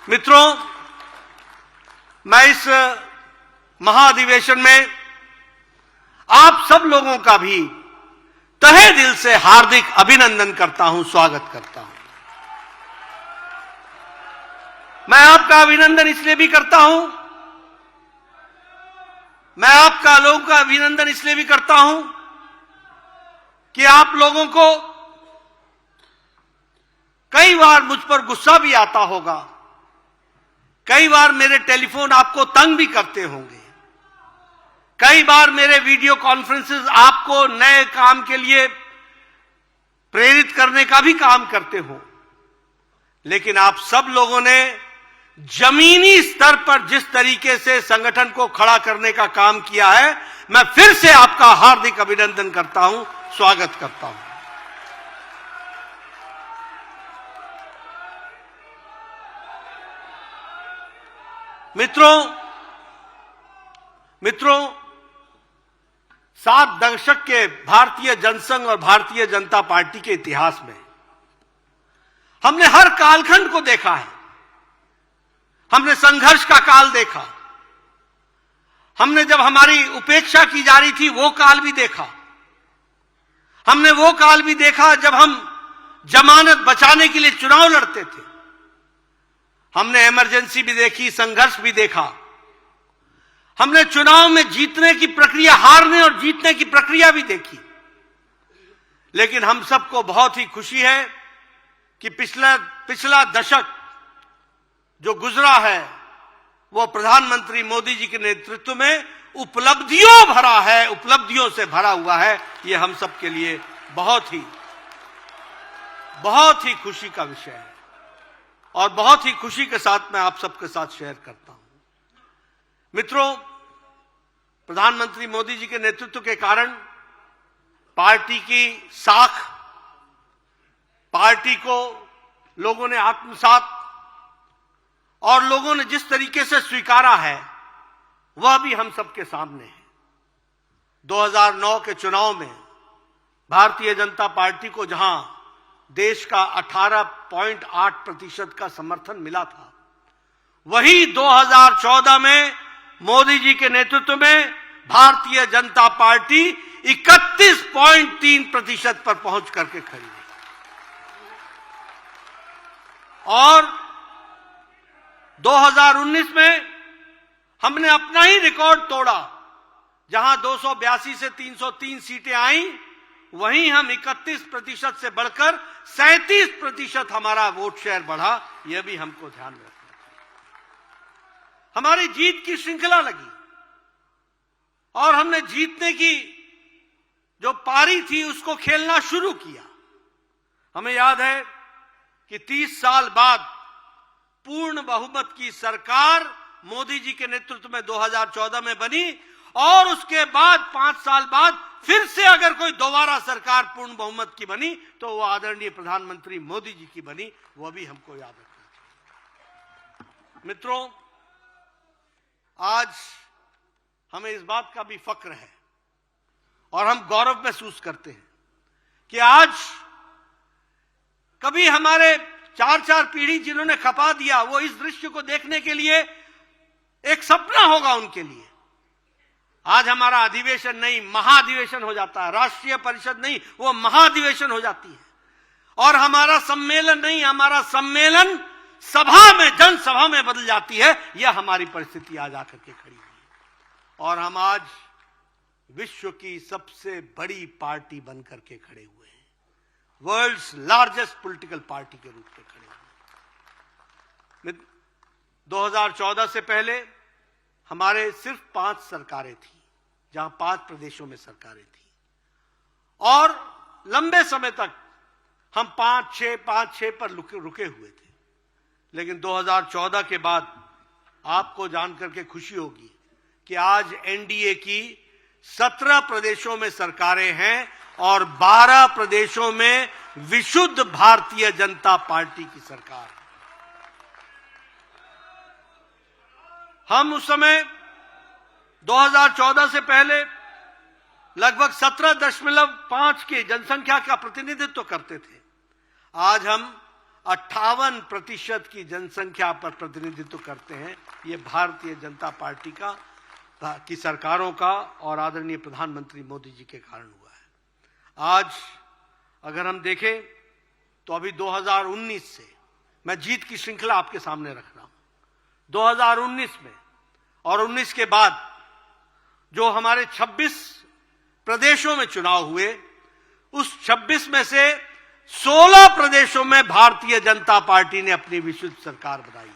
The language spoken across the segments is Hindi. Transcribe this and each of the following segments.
मित्रों, मैं इस महाधिवेशन में आप सब लोगों का भी तहे दिल से हार्दिक अभिनंदन करता हूं, स्वागत करता हूं। मैं आपका अभिनंदन इसलिए भी करता हूं, मैं आपका लोगों का अभिनंदन इसलिए भी करता हूं कि आप लोगों को कई बार मुझ पर गुस्सा भी आता होगा, कई बार मेरे टेलीफोन आपको तंग भी करते होंगे, कई बार मेरे वीडियो कॉन्फ्रेंसेस आपको नए काम के लिए प्रेरित करने का भी काम करते हो। लेकिन आप सब लोगों ने जमीनी स्तर पर जिस तरीके से संगठन को खड़ा करने का काम किया है, मैं फिर से आपका हार्दिक अभिनंदन करता हूं, स्वागत करता हूं। मित्रों, 7 दशक के भारतीय जनसंघ और भारतीय जनता पार्टी के इतिहास में हमने हर कालखंड को देखा है। हमने संघर्ष का काल देखा, हमने जब हमारी उपेक्षा की जा रही थी वो काल भी देखा, हमने वो काल भी देखा जब हम जमानत बचाने के लिए चुनाव लड़ते थे, हमने इमरजेंसी भी देखी, संघर्ष भी देखा, हमने चुनाव में जीतने की प्रक्रिया, हारने और जीतने की प्रक्रिया भी देखी। लेकिन हम सबको बहुत ही खुशी है कि पिछला दशक जो गुजरा है वो प्रधानमंत्री मोदी जी के नेतृत्व में उपलब्धियों भरा है, उपलब्धियों से भरा हुआ है। ये हम सब के लिए बहुत ही खुशी का विषय है और बहुत ही खुशी के साथ मैं आप सबके साथ शेयर करता हूं। मित्रों, प्रधानमंत्री मोदी जी के नेतृत्व के कारण पार्टी की साख, पार्टी को लोगों ने आत्मसात और लोगों ने जिस तरीके से स्वीकारा है वह भी हम सबके सामने है। 2009 के चुनाव में भारतीय जनता पार्टी को जहां देश का 18.8% का समर्थन मिला था, वही 2014 में मोदी जी के नेतृत्व में भारतीय जनता पार्टी 31.3% पर पहुंच करके खड़ी है। और 2019 में हमने अपना ही रिकॉर्ड तोड़ा, जहां 282 से 303 सीटें आई, वहीं हम 31% से बढ़कर 37% हमारा वोट शेयर बढ़ा। यह भी हमको ध्यान रखना चाहिए। हमारी जीत की श्रृंखला लगी और हमने जीतने की जो पारी थी उसको खेलना शुरू किया। हमें याद है कि 30 साल बाद पूर्ण बहुमत की सरकार मोदी जी के नेतृत्व में 2014 में बनी और उसके बाद 5 साल बाद फिर से अगर कोई दोबारा सरकार पूर्ण बहुमत की बनी तो वो आदरणीय प्रधानमंत्री मोदी जी की बनी। वो भी हमको याद रखना चाहिए। मित्रों, आज हमें इस बात का भी फक्र है और हम गौरव महसूस करते हैं कि आज कभी हमारे 4 पीढ़ी जिन्होंने खपा दिया, वो इस दृश्य को देखने के लिए एक सपना होगा उनके लिए। आज हमारा अधिवेशन नहीं, महाधिवेशन हो जाता है। राष्ट्रीय परिषद नहीं, वो महाधिवेशन हो जाती है। और हमारा सम्मेलन नहीं, हमारा सम्मेलन सभा में, जनसभा में बदल जाती है। यह हमारी परिस्थिति आज आकर के खड़ी हुई है और हम आज विश्व की सबसे बड़ी पार्टी बनकर के खड़े हुए हैं, वर्ल्ड्स लार्जेस्ट पॉलिटिकल पार्टी के रूप में खड़े हुए। 2014 से पहले हमारे सिर्फ 5 सरकारें थी, जहां 5 प्रदेशों में सरकारें थी और लंबे समय तक हम 5-6 पर रुके हुए थे। लेकिन 2014 के बाद आपको जानकर के खुशी होगी कि आज एनडीए की 17 प्रदेशों में सरकारें हैं और 12 प्रदेशों में विशुद्ध भारतीय जनता पार्टी की सरकार है। हम उस समय 2014 से पहले लगभग 17.5 की जनसंख्या का प्रतिनिधित्व करते थे। आज हम 58% की जनसंख्या पर प्रतिनिधित्व करते हैं। ये भारतीय जनता पार्टी की सरकारों का और आदरणीय प्रधानमंत्री मोदी जी के कारण हुआ है। आज अगर हम देखें तो अभी 2019 से मैं जीत की श्रृंखला आपके सामने रख रहा हूं। 2019 में और 19 के बाद जो हमारे 26 प्रदेशों में चुनाव हुए, उस 26 में से 16 प्रदेशों में भारतीय जनता पार्टी ने अपनी विशुद्ध सरकार बनाई है।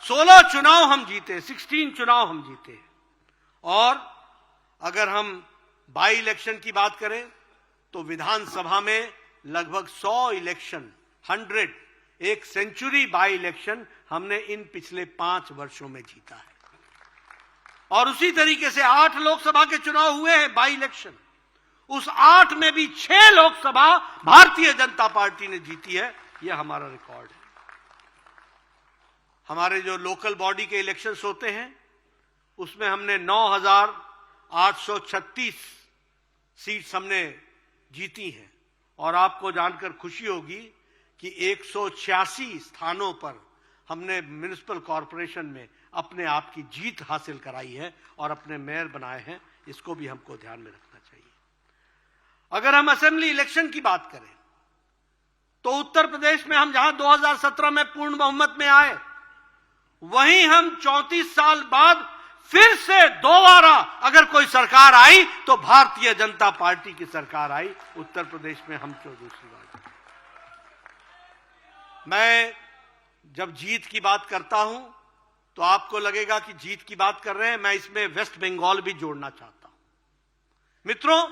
16 चुनाव हम जीते, 16 चुनाव हम जीते। और अगर हम बाई इलेक्शन की बात करें तो विधानसभा में लगभग 100 इलेक्शन, 100, एक सेंचुरी बाई इलेक्शन हमने इन पिछले 5 वर्षों में जीता है। और उसी तरीके से 8 लोकसभा के चुनाव हुए हैं बाई इलेक्शन, उस 8 में भी 6 लोकसभा भारतीय जनता पार्टी ने जीती है। यह हमारा रिकॉर्ड है। हमारे जो लोकल बॉडी के इलेक्शंस होते हैं उसमें हमने 9,836 सीट्स हमने जीती हैं। और आपको जानकर खुशी होगी कि 186 स्थानों पर हमने म्युनिसिपल कॉरपोरेशन में अपने आप की जीत हासिल कराई है और अपने मेयर बनाए हैं। इसको भी हमको ध्यान में रखना चाहिए। अगर हम असेंबली इलेक्शन की बात करें तो उत्तर प्रदेश में हम जहां 2017 में पूर्ण बहुमत में आए, वहीं हम 34 साल बाद फिर से दोबारा अगर कोई सरकार आई तो भारतीय जनता पार्टी की सरकार आई। उत्तर प्रदेश में हम दूसरी बार। मैं जब जीत की बात करता हूं तो आपको लगेगा कि जीत की बात कर रहे हैं, मैं इसमें वेस्ट बंगाल भी जोड़ना चाहता हूं। मित्रों,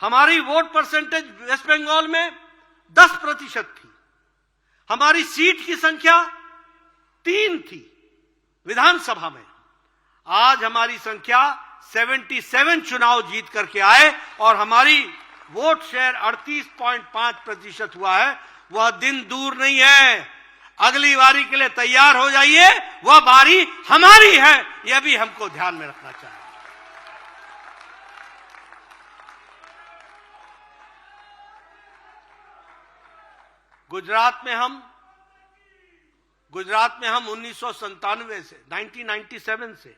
हमारी वोट परसेंटेज वेस्ट बंगाल में 10% थी। हमारी सीट की संख्या 3 थी विधानसभा में। आज हमारी संख्या 77 चुनाव जीत करके आए और हमारी वोट शेयर 38.5% हुआ है। वह दिन दूर नहीं है। अगली बारी के लिए तैयार हो जाइए, वह बारी हमारी है। यह भी हमको ध्यान में रखना चाहिए। गुजरात में हम 1997 से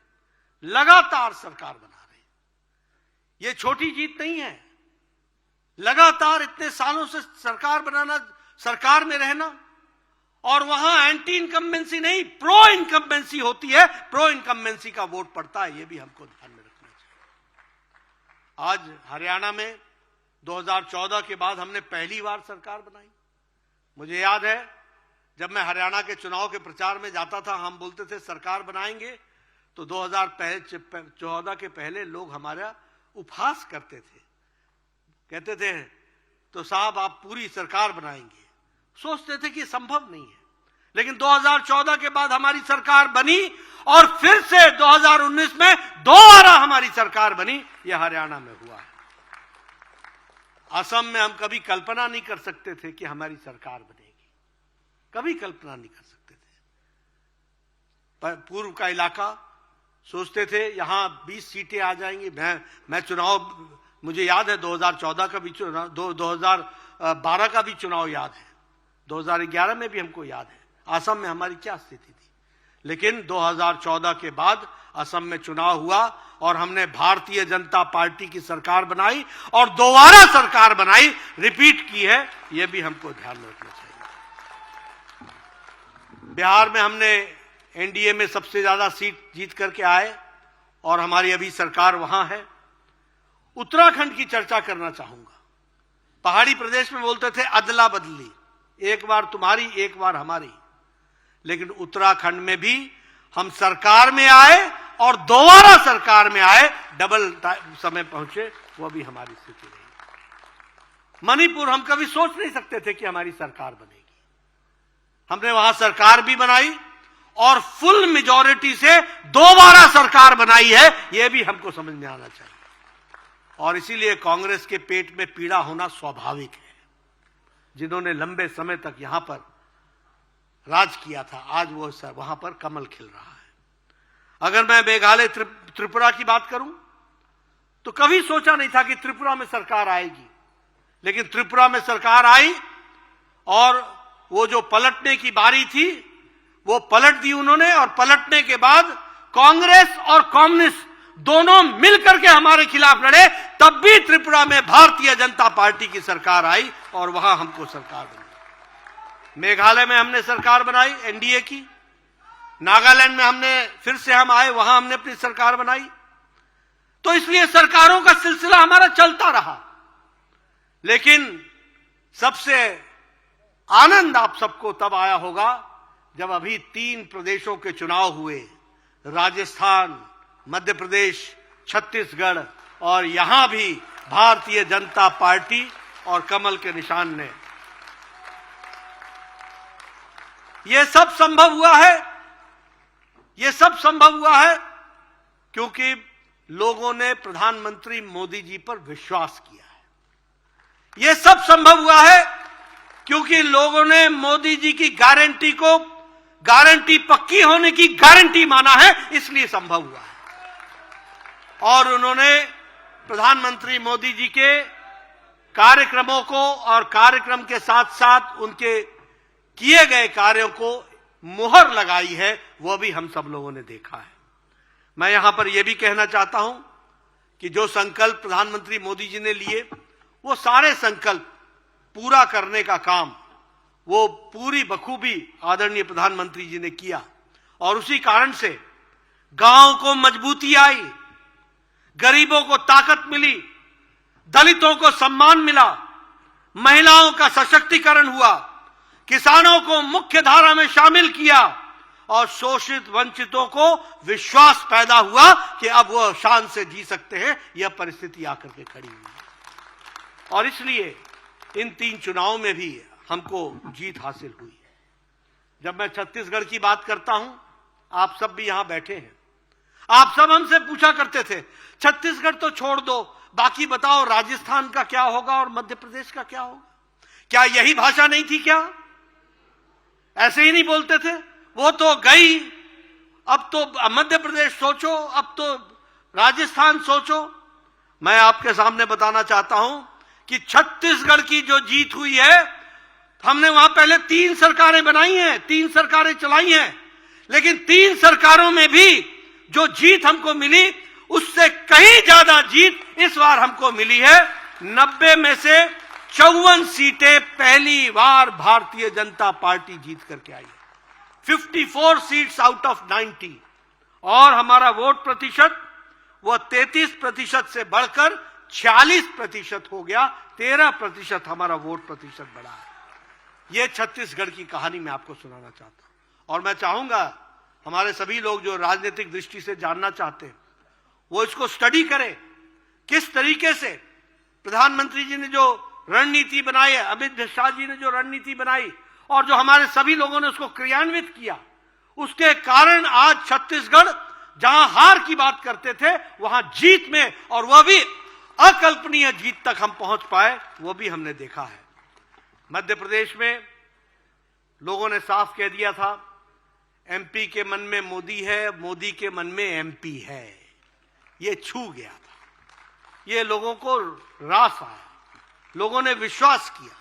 लगातार सरकार बना रहे हैं। यह छोटी जीत नहीं है। लगातार इतने सालों से सरकार बनाना, सरकार में रहना, और वहां एंटी इनकम्बेंसी नहीं, प्रो इनकम्बेंसी होती है। प्रो इनकम्बेंसी का वोट पड़ता है। यह भी हमको ध्यान में रखना चाहिए। आज हरियाणा में 2014 के बाद हमने पहली बार सरकार बनाई। मुझे याद है जब मैं हरियाणा के चुनाव के प्रचार में जाता था, हम बोलते थे सरकार बनाएंगे, तो 2014 के पहले लोग हमारा उपहास करते थे। कहते थे तो साहब आप पूरी सरकार बनाएंगे। सोचते थे कि संभव नहीं है। लेकिन 2014 के बाद हमारी सरकार बनी और फिर से 2019 में दोबारा हमारी सरकार बनी। यह हरियाणा में हुआ है। असम में हम कभी कल्पना नहीं कर सकते थे कि हमारी सरकार बनेगी। कभी कल्पना नहीं कर सकते थे। पूर्व का इलाका सोचते थे यहां 20 सीटें आ जाएंगी। मैं चुनाव, मुझे याद है 2014 का भी चुनाव, 2012 का भी चुनाव याद है, 2011 में भी हमको याद है असम में हमारी क्या स्थिति थी। लेकिन 2014 के बाद असम में चुनाव हुआ और हमने भारतीय जनता पार्टी की सरकार बनाई और दोबारा सरकार बनाई, रिपीट की है। यह भी हमको ध्यान में रखना चाहिए। बिहार में हमने एनडीए में सबसे ज्यादा सीट जीत करके आए और हमारी अभी सरकार वहां है। उत्तराखंड की चर्चा करना चाहूंगा। पहाड़ी प्रदेश में बोलते थे अदला बदली, एक बार तुम्हारी एक बार हमारी। लेकिन उत्तराखंड में भी हम सरकार में आए और दोबारा सरकार में आए, डबल समय पहुंचे, वह भी हमारी स्थिति रही। मणिपुर हम कभी सोच नहीं सकते थे कि हमारी सरकार बनेगी। हमने वहां सरकार भी बनाई और फुल मेजॉरिटी से दोबारा सरकार बनाई है। यह भी हमको समझ में आना चाहिए। और इसीलिए कांग्रेस के पेट में पीड़ा होना स्वाभाविक है। जिन्होंने लंबे समय तक यहां पर राज किया था, आज वो वहां पर कमल खिल रहा है। अगर मैं मेघालय त्रिपुरा की बात करूं तो कभी सोचा नहीं था कि त्रिपुरा में सरकार आएगी। लेकिन त्रिपुरा में सरकार आई और वो जो पलटने की बारी थी वो पलट दी उन्होंने, और पलटने के बाद कांग्रेस और कम्युनिस्ट दोनों मिलकर के हमारे खिलाफ लड़े, तब भी त्रिपुरा में भारतीय जनता पार्टी की सरकार आई और वहां हमको सरकार बनी। मेघालय में हमने सरकार बनाई एनडीए की, नागालैंड में हमने फिर से हम आए, वहां हमने अपनी सरकार बनाई। तो इसलिए सरकारों का सिलसिला हमारा चलता रहा। लेकिन सबसे आनंद आप सबको तब आया होगा जब अभी 3 प्रदेशों के चुनाव हुए, राजस्थान, मध्य प्रदेश, छत्तीसगढ़, और यहां भी भारतीय जनता पार्टी और कमल के निशान ने। यह सब संभव हुआ है क्योंकि लोगों ने प्रधानमंत्री मोदी जी पर विश्वास किया है। यह सब संभव हुआ है क्योंकि लोगों ने मोदी जी की गारंटी को गारंटी पक्की होने की गारंटी माना है, इसलिए संभव हुआ है। और उन्होंने प्रधानमंत्री मोदी जी के कार्यक्रमों को और कार्यक्रम के साथ साथ उनके किए गए कार्यों को मुहर लगाई है, वो भी हम सब लोगों ने देखा है। मैं यहां पर यह भी कहना चाहता हूं कि जो संकल्प प्रधानमंत्री मोदी जी ने लिए, वो सारे संकल्प पूरा करने का काम वो पूरी बखूबी आदरणीय प्रधानमंत्री जी ने किया, और उसी कारण से गांव को मजबूती आई, गरीबों को ताकत मिली, दलितों को सम्मान मिला, महिलाओं का सशक्तिकरण हुआ, किसानों को मुख्य धारा में शामिल किया, और शोषित वंचितों को विश्वास पैदा हुआ कि अब वो शान से जी सकते हैं। यह परिस्थिति आकर के खड़ी हुई है, और इसलिए इन 3 चुनावों में भी हमको जीत हासिल हुई है। जब मैं छत्तीसगढ़ की बात करता हूं, आप सब भी यहां बैठे हैं, आप सब हमसे पूछा करते थे छत्तीसगढ़ तो छोड़ दो, बाकी बताओ राजस्थान का क्या होगा और मध्य प्रदेश का क्या होगा? क्या यही भाषा नहीं थी क्या? ऐसे ही नहीं बोलते थे? वो तो गई, अब तो मध्य प्रदेश सोचो, अब तो राजस्थान सोचो। मैं आपके सामने बताना चाहता हूं कि छत्तीसगढ़ की जो जीत हुई है, हमने वहां पहले 3 सरकारें बनाई हैं, 3 सरकारें चलाई हैं, लेकिन 3 सरकारों में भी जो जीत हमको मिली, उससे कहीं ज्यादा जीत इस बार हमको मिली है। 90 में से 54 सीटें पहली बार भारतीय जनता पार्टी जीत करके आई है, 54 सीट्स आउट ऑफ 90, और हमारा वोट प्रतिशत वो 33% से बढ़कर 46% हो गया, 13% हमारा वोट प्रतिशत बढ़ा है। यह छत्तीसगढ़ की कहानी मैं आपको सुनाना चाहता हूं, और मैं चाहूंगा हमारे सभी लोग जो राजनीतिक दृष्टि से जानना चाहते हैं वो इसको स्टडी करें, किस तरीके से प्रधानमंत्री जी ने जो रणनीति बनाई है, अमित शाह जी ने जो रणनीति बनाई, और जो हमारे सभी लोगों ने उसको क्रियान्वित किया, उसके कारण आज छत्तीसगढ़ जहां हार की बात करते थे वहां जीत में, और वह भी अकल्पनीय जीत तक हम पहुंच पाए, वो भी हमने देखा है। मध्य प्रदेश में लोगों ने साफ कह दिया था एमपी के मन में मोदी है, मोदी के मन में एमपी है। ये छू गया था, ये लोगों को रास आया, लोगों ने विश्वास किया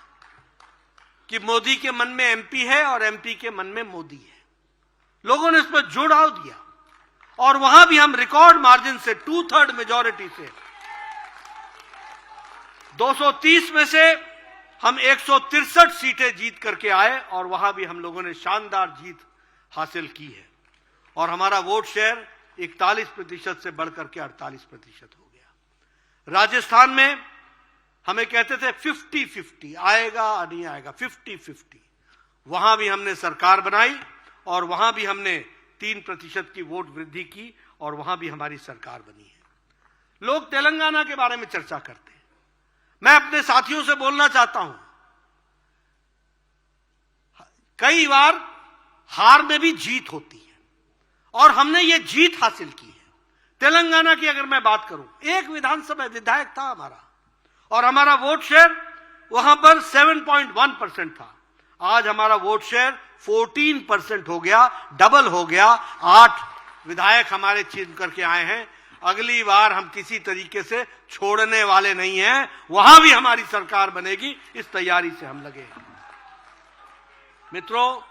कि मोदी के मन में एमपी है और एमपी के मन में मोदी है। लोगों ने इस पर जुड़ाव दिया, और वहां भी हम रिकॉर्ड मार्जिन से 2/3 मेजॉरिटी से 230 में से हम 163 सीटें जीत करके आए, और वहां भी हम लोगों ने शानदार जीत हासिल की है, और हमारा वोट शेयर 41% से बढ़कर के 48% हो गया। राजस्थान में हमें कहते थे 50-50 आएगा नहीं आएगा, 50-50, वहां भी हमने सरकार बनाई, और वहां भी हमने 3% की वोट वृद्धि की, और वहां भी हमारी सरकार बनी है। लोग तेलंगाना के बारे में चर्चा करते हैं, मैं अपने साथियों से बोलना चाहता हूं, कई बार हार में भी जीत होती है, और हमने ये जीत हासिल की है। तेलंगाना की अगर मैं बात करूं, एक विधानसभा विधायक था हमारा, और हमारा वोट शेयर वहां पर 7.1% था। आज हमारा वोट शेयर 14% हो गया, डबल हो गया। 8 विधायक हमारे चुन करके आए हैं। अगली बार हम किसी तरीके से छोड़ने वाले नहीं हैं। वहां भी हमारी सरकार बनेगी, इस तैयारी से हम लगे हैं। मित्रों,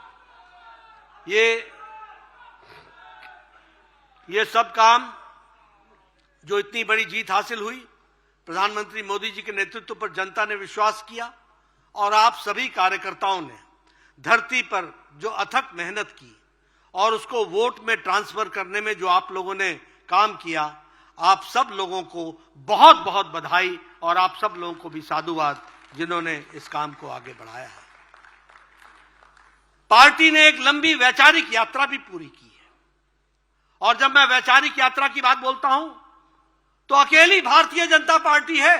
ये सब काम जो इतनी बड़ी जीत हासिल हुई, प्रधानमंत्री मोदी जी के नेतृत्व पर जनता ने विश्वास किया और आप सभी कार्यकर्ताओं ने धरती पर जो अथक मेहनत की और उसको वोट में ट्रांसफर करने में जो आप लोगों ने काम किया, आप सब लोगों को बहुत बहुत बधाई और आप सब लोगों को भी साधुवाद जिन्होंने इस काम को आगे बढ़ाया है। पार्टी ने एक लंबी वैचारिक यात्रा भी पूरी की है और जब मैं वैचारिक यात्रा की बात बोलता हूं तो अकेली भारतीय जनता पार्टी है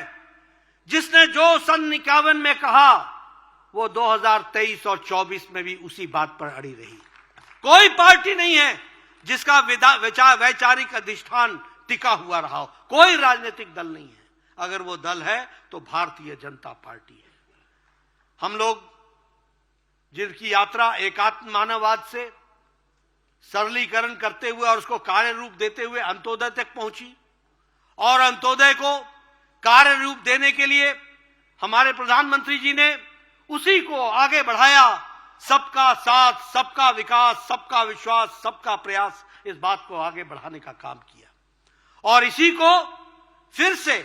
जिसने जो सन 51 में कहा वो 2023 और 24 में भी उसी बात पर अड़ी रही। कोई पार्टी नहीं है जिसका वैचारिक अधिष्ठान टिका हुआ रहा हो। कोई राजनीतिक दल नहीं है। अगर वो दल है तो भारतीय जनता पार्टी है। हम लोग जिनकी यात्रा एकात्म मानववाद से सरलीकरण करते हुए और उसको कार्य रूप देते हुए अंत्योदय तक पहुंची और अंत्योदय को कार्य रूप देने के लिए हमारे प्रधानमंत्री जी ने उसी को आगे बढ़ाया। सबका साथ, सबका विकास, सबका विश्वास, सबका प्रयास, इस बात को आगे बढ़ाने का काम किया। और इसी को फिर से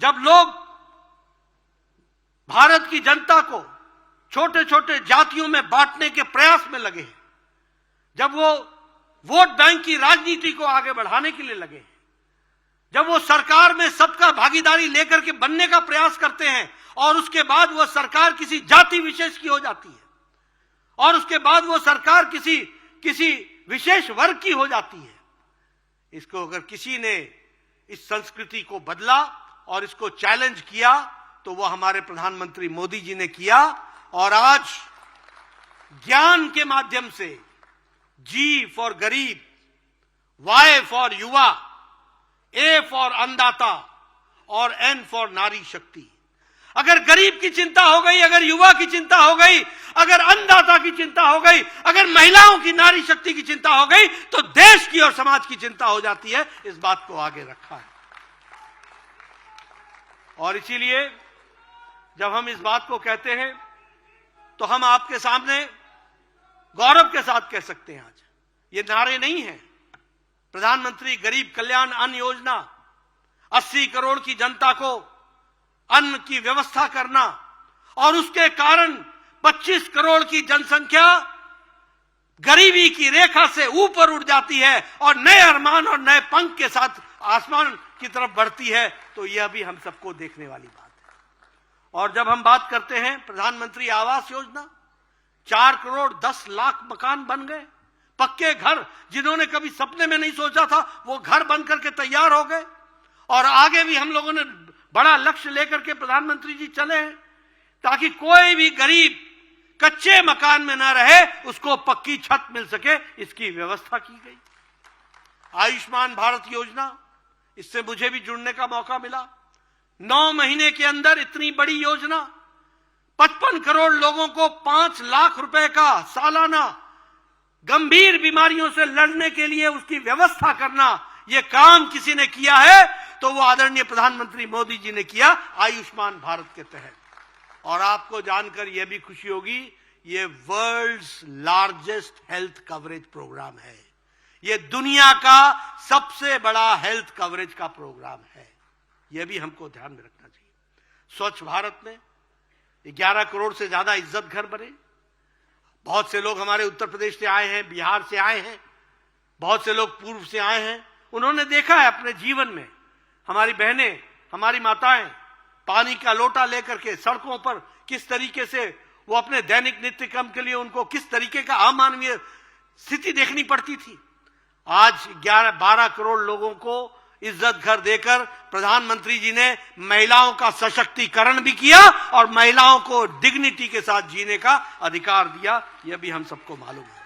जब लोग भारत की जनता को छोटे छोटे जातियों में बांटने के प्रयास में लगे हैं, जब वो वोट बैंक की राजनीति को आगे बढ़ाने के लिए लगे हैं, जब वो सरकार में सबका भागीदारी लेकर के बनने का प्रयास करते हैं और उसके बाद वो सरकार किसी जाति विशेष की हो जाती है और उसके बाद वो सरकार किसी विशेष वर्ग की हो जाती है, इसको अगर किसी ने इस संस्कृति को बदला और इसको चैलेंज किया तो वो हमारे प्रधानमंत्री मोदी जी ने किया। और आज ज्ञान के माध्यम से जी फॉर गरीब, वाई फॉर युवा, ए फॉर अन्नदाता और एन फॉर नारी शक्ति। अगर गरीब की चिंता हो गई, अगर युवा की चिंता हो गई, अगर अन्नदाता की चिंता हो गई, अगर महिलाओं की नारी शक्ति की चिंता हो गई तो देश की और समाज की चिंता हो जाती है। इस बात को आगे रखा है और इसीलिए जब हम इस बात को कहते हैं तो हम आपके सामने गौरव के साथ कह सकते हैं, आज ये नारे नहीं हैं। प्रधानमंत्री गरीब कल्याण अन्न योजना, 80 करोड़ की जनता को अन्न की व्यवस्था करना और उसके कारण 25 करोड़ की जनसंख्या गरीबी की रेखा से ऊपर उठ जाती है और नए अरमान और नए पंख के साथ आसमान की तरफ बढ़ती है, तो यह भी हम सबको देखने वाली बात है। और जब हम बात करते हैं प्रधानमंत्री आवास योजना, 4 करोड़ 10 लाख मकान बन गए, पक्के घर, जिन्होंने कभी सपने में नहीं सोचा था वो घर बन करके तैयार हो गए। और आगे भी हम लोगों ने बड़ा लक्ष्य लेकर के प्रधानमंत्री जी चले हैं ताकि कोई भी गरीब कच्चे मकान में ना रहे, उसको पक्की छत मिल सके, इसकी व्यवस्था की गई। आयुष्मान भारत योजना, इससे मुझे भी जुड़ने का मौका मिला। 9 महीने के अंदर इतनी बड़ी योजना, 55 करोड़ लोगों को 5 लाख रुपए का सालाना गंभीर बीमारियों से लड़ने के लिए उसकी व्यवस्था करना, यह काम किसी ने किया है तो वो आदरणीय प्रधानमंत्री मोदी जी ने किया आयुष्मान भारत के तहत। और आपको जानकर यह भी खुशी होगी, ये world's largest health coverage programme है। ये दुनिया का सबसे बड़ा हेल्थ कवरेज का प्रोग्राम है। यह भी हमको ध्यान में रखना चाहिए। स्वच्छ भारत में 11 करोड़ से ज्यादा इज्जत घर बने। बहुत से लोग हमारे उत्तर प्रदेश से आए हैं, बिहार से आए हैं, बहुत से लोग पूर्व से आए हैं। उन्होंने देखा है अपने जीवन में, हमारी बहनें, हमारी माताएं पानी का लोटा लेकर के सड़कों पर किस तरीके से वो अपने दैनिक नित्य कर्म के लिए उनको किस तरीके का अमानवीय स्थिति देखनी पड़ती थी। आज 11-12 करोड़ लोगों को इज्जत घर देकर प्रधानमंत्री जी ने महिलाओं का सशक्तिकरण भी किया और महिलाओं को डिग्निटी के साथ जीने का अधिकार दिया। यह भी हम सबको मालूम है।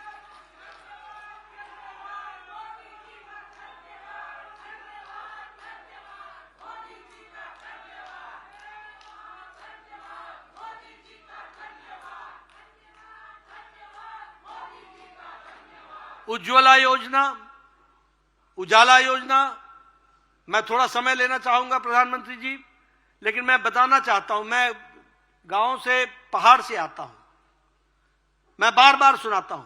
उज्ज्वला योजना, उजाला योजना, मैं थोड़ा समय लेना चाहूंगा प्रधानमंत्री जी, लेकिन मैं बताना चाहता हूं, मैं गांव से, पहाड़ से आता हूं, मैं बार बार सुनाता हूं,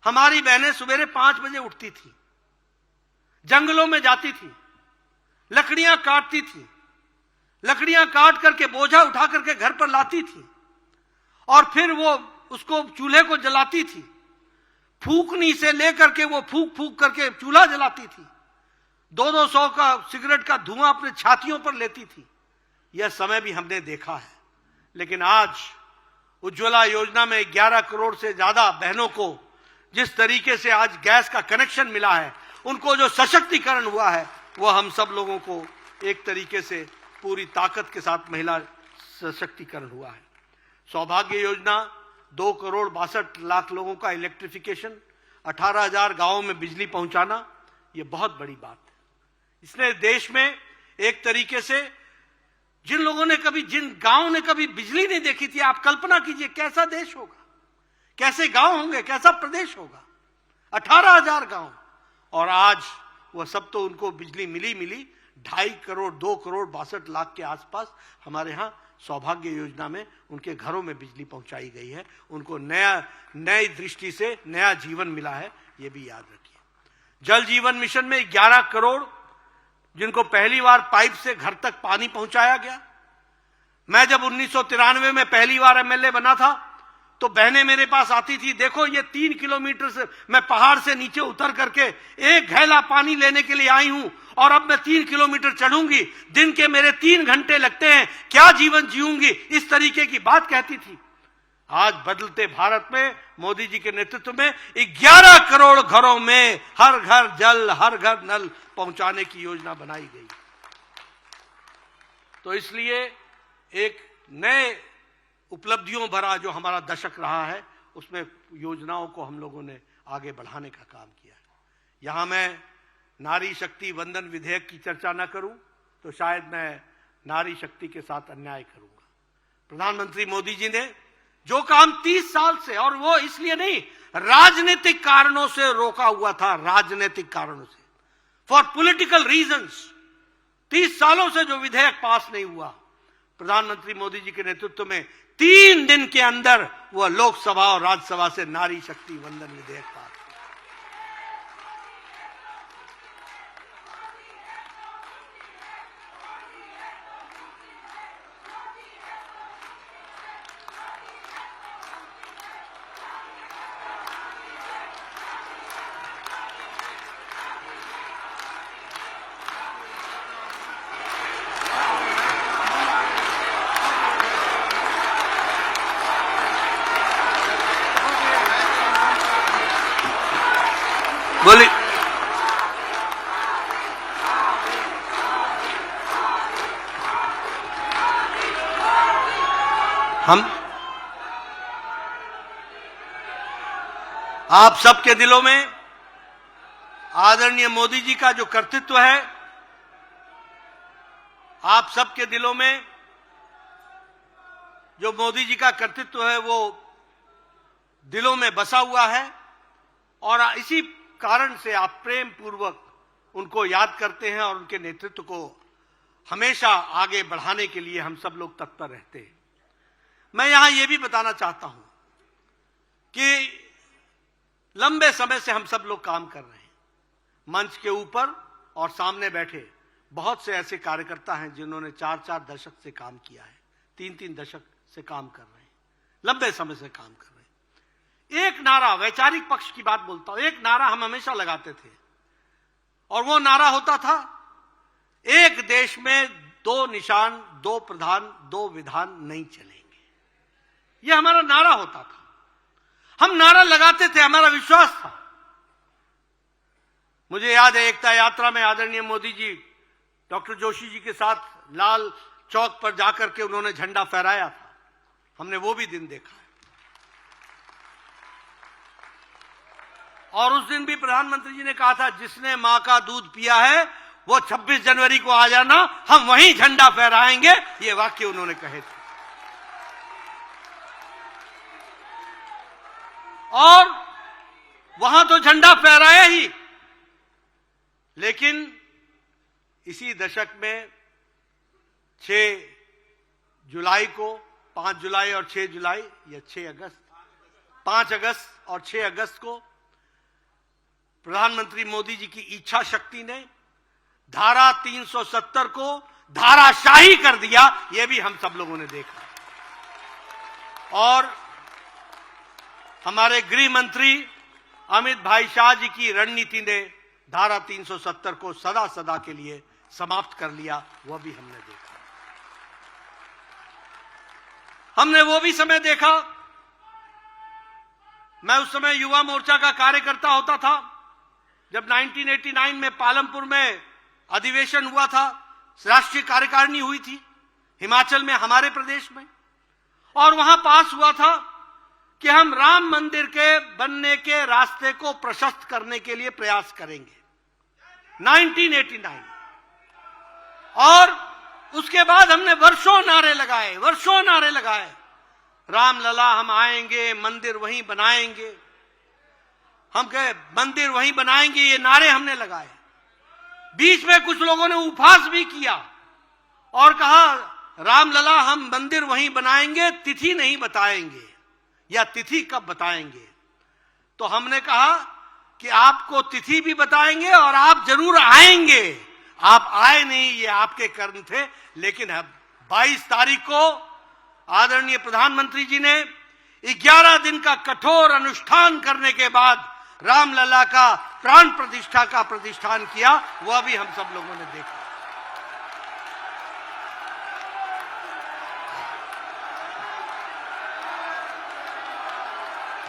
हमारी बहनें सवेरे 5 बजे उठती थी, जंगलों में जाती थी, लकड़ियां काटती थी, लकड़ियां काट करके बोझा उठा करके घर पर लाती थी और फिर वो उसको चूल्हे को जलाती थी। फूकनी से लेकर के वो फूक फूक करके चूल्हा जलाती थी। 200 का सिगरेट का धुआं अपने छातियों पर लेती थी। यह समय भी हमने देखा है। लेकिन आज उज्ज्वला योजना में 11 करोड़ से ज्यादा बहनों को जिस तरीके से आज गैस का कनेक्शन मिला है, उनको जो सशक्तिकरण हुआ है, वह हम सब लोगों को एक तरीके से पूरी ताकत के साथ महिला सशक्तिकरण हुआ है। सौभाग्य योजना 2 करोड़ 62 लाख लोगों का इलेक्ट्रिफिकेशन, 18,000 गांवों में बिजली पहुंचाना, यह बहुत बड़ी बात है। इसने देश में एक तरीके से जिन लोगों ने कभी, जिन गांव ने कभी बिजली नहीं देखी थी, आप कल्पना कीजिए कैसा देश होगा, कैसे गांव होंगे, कैसा प्रदेश होगा। 18,000 गांव, और आज वह सब तो उनको बिजली मिली 2.5 करोड़ 2 करोड़ 62 लाख के आसपास हमारे यहां सौभाग्य योजना में उनके घरों में बिजली पहुंचाई गई है। उनको नई दृष्टि से नया जीवन मिला है, यह भी याद रखिए। जल जीवन मिशन में 11 करोड़ जिनको पहली बार पाइप से घर तक पानी पहुंचाया गया। मैं जब 1993 में पहली बार एमएलए बना था तो बहनें मेरे पास आती थी, देखो ये 3 किलोमीटर से मैं पहाड़ से नीचे उतर करके एक घैला पानी लेने के लिए आई हूं और अब मैं 3 किलोमीटर चढ़ूंगी, दिन के मेरे 3 घंटे लगते हैं, क्या जीवन जीऊंगी, इस तरीके की बात कहती थी। आज बदलते भारत में मोदी जी के नेतृत्व में 11 करोड़ घरों में हर घर जल, हर घर नल पहुंचाने की योजना बनाई गई। तो इसलिए एक नए उपलब्धियों भरा जो हमारा दशक रहा है, उसमें योजनाओं को हम लोगों ने आगे बढ़ाने का काम किया है। यहां मैं नारी शक्ति वंदन विधेयक की चर्चा न करूं तो शायद मैं नारी शक्ति के साथ अन्याय करूंगा। प्रधानमंत्री मोदी जी ने जो काम 30 साल से, और वो इसलिए नहीं, राजनीतिक कारणों से रोका हुआ था, राजनीतिक कारणों से, फॉर पॉलिटिकल रीजंस 30 सालों से जो विधेयक पास नहीं हुआ, प्रधानमंत्री मोदी जी के नेतृत्व में 3 दिन के अंदर वह लोकसभा और राज्यसभा से नारी शक्ति वंदन विधेयक पास। बोली हम आप सबके दिलों में आदरणीय मोदी जी का जो कर्तृत्व है, आप सबके दिलों में जो मोदी जी का कर्तृत्व है, वो दिलों में बसा हुआ है और इसी कारण से आप प्रेम पूर्वक उनको याद करते हैं और उनके नेतृत्व को हमेशा आगे बढ़ाने के लिए हम सब लोग तत्पर रहते हैं। मैं यहां यह भी बताना चाहता हूं कि लंबे समय से हम सब लोग काम कर रहे हैं। मंच के ऊपर और सामने बैठे बहुत से ऐसे कार्यकर्ता हैं जिन्होंने 4-4 दशक से काम किया है, 3-3 दशक से काम कर रहे हैं, लंबे समय से काम कर रहे हैं। एक नारा, वैचारिक पक्ष की बात बोलता हूं, एक नारा हम हमेशा लगाते थे और वो नारा होता था, एक देश में 2 निशान, 2 प्रधान, 2 विधान नहीं चलेंगे। यह हमारा नारा होता था। हम नारा लगाते थे, हमारा विश्वास था। मुझे याद है एकता यात्रा में आदरणीय मोदी जी डॉक्टर जोशी जी के साथ लाल चौक पर जाकर के उन्होंने झंडा फहराया था। हमने वो भी दिन देखा है। और उस दिन भी प्रधानमंत्री जी ने कहा था, जिसने मां का दूध पिया है वो 26 जनवरी को आ जाना, हम वहीं झंडा फहराएंगे। ये वाक्य उन्होंने कहे थे। और वहां तो झंडा फहराया ही, लेकिन इसी दशक में 6 जुलाई को, 5 जुलाई और 6 जुलाई या 6 अगस्त, 5 अगस्त और 6 अगस्त को प्रधानमंत्री मोदी जी की इच्छा शक्ति ने धारा 370 को धाराशाही कर दिया। यह भी हम सब लोगों ने देखा। और हमारे गृह मंत्री अमित भाई शाह जी की रणनीति ने धारा 370 को सदा सदा के लिए समाप्त कर लिया। वह भी हमने देखा। हमने वो भी समय देखा, मैं उस समय युवा मोर्चा का कार्यकर्ता होता था, जब 1989 में पालमपुर में अधिवेशन हुआ था, राष्ट्रीय कार्यकारिणी हुई थी हिमाचल में, हमारे प्रदेश में, और वहां पास हुआ था कि हम राम मंदिर के बनने के रास्ते को प्रशस्त करने के लिए प्रयास करेंगे, 1989। और उसके बाद हमने वर्षों नारे लगाए, रामलला हम आएंगे, मंदिर वहीं बनाएंगे, हम कहे मंदिर वहीं बनाएंगे, ये नारे हमने लगाए। बीच में कुछ लोगों ने उपहास भी किया और कहा रामलला हम मंदिर वहीं बनाएंगे, तिथि नहीं बताएंगे, या तिथि कब बताएंगे। तो हमने कहा कि आपको तिथि भी बताएंगे और आप जरूर आएंगे। आप आए नहीं, ये आपके कर्म थे, लेकिन 22 तारीख को आदरणीय प्रधानमंत्री जी ने 11 दिन का कठोर अनुष्ठान करने के बाद रामलला का प्राण प्रतिष्ठा का प्रतिष्ठान किया। वह भी हम सब लोगों ने देखा।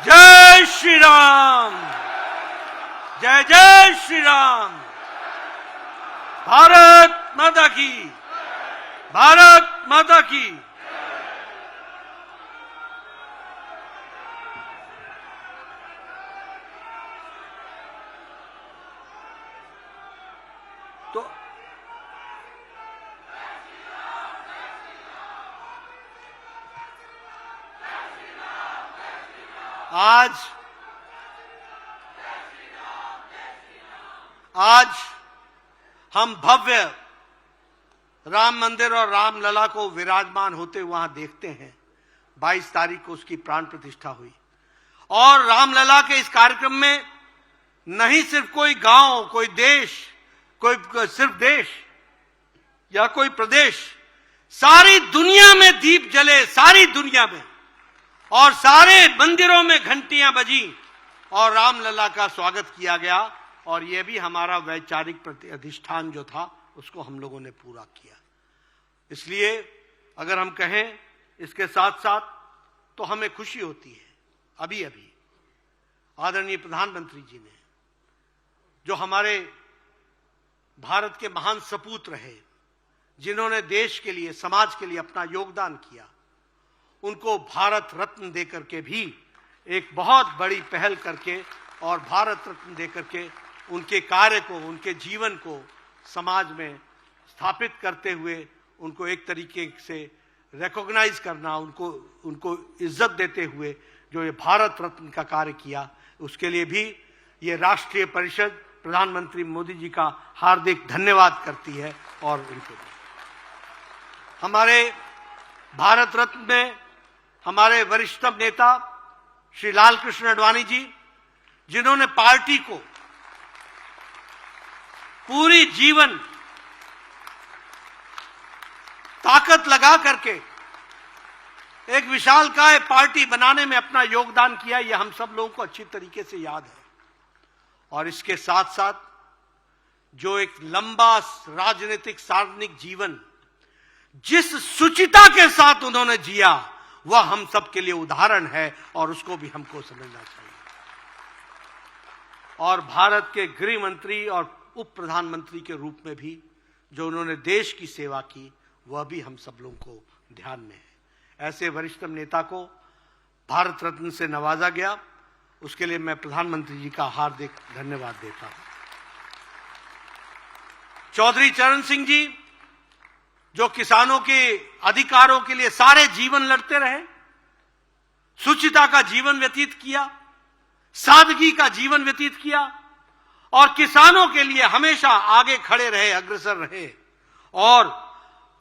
जय श्री राम, जय जय श्री राम। भारत माता की, भारत माता की। तो आज हम भव्य राम मंदिर और रामलला को विराजमान होते वहां देखते हैं। 22 तारीख को उसकी प्राण प्रतिष्ठा हुई और रामलला के इस कार्यक्रम में नहीं सिर्फ कोई गांव, कोई देश, कोई सिर्फ देश या कोई प्रदेश, सारी दुनिया में दीप जले, सारी दुनिया में, और सारे मंदिरों में घंटियां बजी और रामलला का स्वागत किया गया। और यह भी हमारा वैचारिक अधिष्ठान जो था उसको हम लोगों ने पूरा किया। इसलिए अगर हम कहें इसके साथ साथ तो हमें खुशी होती है। अभी आदरणीय प्रधानमंत्री जी ने, जो हमारे भारत के महान सपूत रहे, जिन्होंने देश के लिए, समाज के लिए अपना योगदान किया, उनको भारत रत्न देकर के भी एक बहुत बड़ी पहल करके और भारत रत्न देकर के उनके कार्य को, उनके जीवन को समाज में स्थापित करते हुए उनको एक तरीके से रिकॉग्नाइज करना, उनको इज्जत देते हुए जो ये भारत रत्न का कार्य किया, उसके लिए भी ये राष्ट्रीय परिषद प्रधानमंत्री मोदी जी का हार्दिक धन्यवाद करती है। और उनको हमारे भारत रत्न में हमारे वरिष्ठतम नेता श्री लालकृष्ण आडवाणी जी, जिन्होंने पार्टी को पूरी जीवन ताकत लगा करके एक विशालकाय पार्टी बनाने में अपना योगदान किया, यह हम सब लोगों को अच्छी तरीके से याद है। और इसके साथ साथ जो एक लंबा राजनीतिक सार्वजनिक जीवन जिस शुचिता के साथ उन्होंने जिया, वह हम सब के लिए उदाहरण है और उसको भी हमको समझना चाहिए। और भारत के गृह मंत्री और उप प्रधानमंत्री के रूप में भी जो उन्होंने देश की सेवा की, वह भी हम सब लोगों को ध्यान में है। ऐसे वरिष्ठतम नेता को भारत रत्न से नवाजा गया, उसके लिए मैं प्रधानमंत्री जी का हार्दिक धन्यवाद देता हूं। चौधरी चरण सिंह जी, जो किसानों के अधिकारों के लिए सारे जीवन लड़ते रहे, शुचिता का जीवन व्यतीत किया, सादगी का जीवन व्यतीत किया और किसानों के लिए हमेशा आगे खड़े रहे, अग्रसर रहे और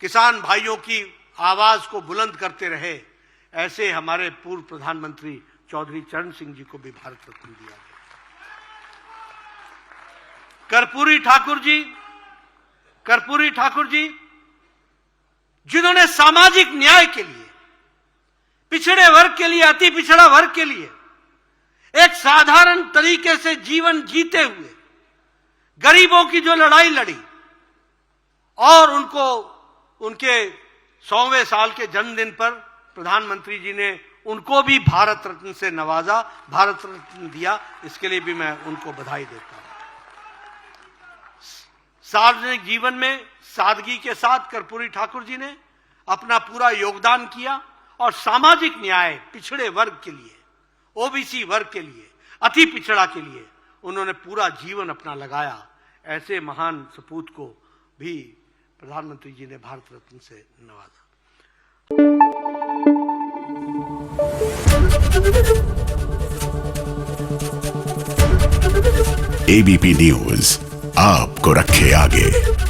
किसान भाइयों की आवाज को बुलंद करते रहे। ऐसे हमारे पूर्व प्रधानमंत्री चौधरी चरण सिंह जी को भी भारत रत्न दिया गया। कर्पूरी ठाकुर जी जिन्होंने सामाजिक न्याय के लिए, पिछड़े वर्ग के लिए, अति पिछड़ा वर्ग के लिए एक साधारण तरीके से जीवन जीते हुए गरीबों की जो लड़ाई लड़ी और उनको उनके 100वें साल के जन्मदिन पर प्रधानमंत्री जी ने उनको भी भारत रत्न से नवाजा, भारत रत्न दिया। इसके लिए भी मैं उनको बधाई देता हूं। सार्वजनिक जीवन में सादगी के साथ कर्पूरी ठाकुर जी ने अपना पूरा योगदान किया और सामाजिक न्याय, पिछड़े वर्ग के लिए, ओबीसी वर्ग के लिए, अति पिछड़ा के लिए उन्होंने पूरा जीवन अपना लगाया। ऐसे महान सपूत को भी प्रधानमंत्री जी ने भारत रत्न से नवाजा। एबीपी न्यूज आपको रखे आगे।